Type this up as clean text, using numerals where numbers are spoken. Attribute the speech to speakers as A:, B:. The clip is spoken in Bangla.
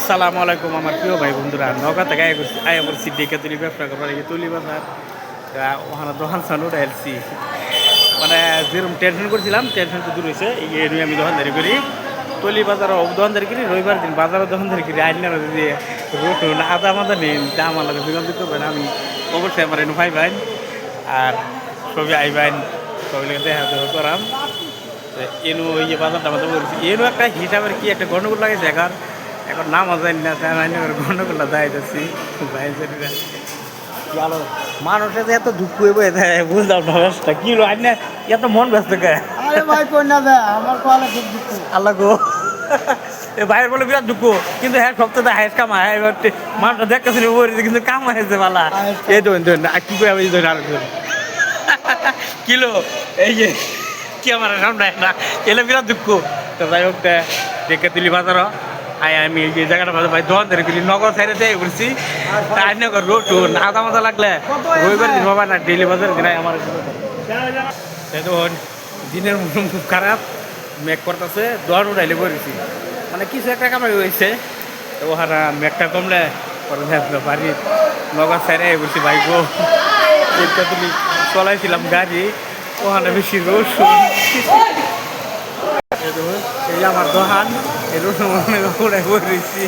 A: আসসালামু আলাইকুম আমার প্রিয় ভাই বন্ধুরা নৌকা থেকে আয়া করছি ডেকে তুলি ব্যবসা করবার তুলি বাজার ওখানে দোকান সান উঠে এলছি মানে যেরকম টেনশন করছিলাম টেনশন তো দূর হয়েছে এই নিয়ে আমি দোকানদারি করি তলি বাজার দোকানদারি করি রবিবার দিন বাজারে দোকানদারি করি আইনার দিয়ে রসুন আদা মাদা নেই দাম আলাদা বিগম দিতে পারেন আমি অবশ্যই আমার এনে ভাই ভাই আর সবই আইবাইন সবই দেখা দেখা করাম এনু ইয়ে বাজারটা আমাদের বলছি এনু একটা হিসাবের কি একটা গণ্ডগোল লাগেছে এখন নাম জানি না গণ্ডগোলটা যাই যাচ্ছি ভালো মানুষের যে এত দুঃখ হয়ে যায় বুঝলাম না ব্যস্ত কি হলো আইন এত মন ব্যস্ত কে
B: আরে ভাই কই না দে আমার কলে খুব দুঃখ
A: আল্লাহ গো এ ভাইয়ের বলে বিরাট দুঃখ কিন্তু হ্যাঁ সপ্তাহে হাইস কামায় এবার মানুষটা দেখতেছিল কিন্তু কাম হয়েছে বালা এই ধরুন ধরুন কি করে আমি ধরুন আর কিলো এই যে কি আমার সামনে না এলে বিরাট দুঃখ তো যাই হোক দেখে তুলি বাজার আমি এই যে জায়গাটা ভাই দোকান ধরে গেলি নগর সাইডে থেকে ঘুরছি তাই নগর রোটুন আদা মাদা লাগলে রবিবার দিন বাবা না ডেলি বাজার দিন আমার তখন দিনের মতন খুব খারাপ মেঘ করতেছে দোকান উঠাইলে করেছি মানে কিছু একটা কামাই হয়েছে তো ওখানে মেঘটা কমলে বাড়ি নগর সাইডে ঘুরছি বাইকও তুলি চলাইছিলাম গাড়ি ওখানে বেশি রসুন এই আমার দোকান এই রসুন উড়ে করেছি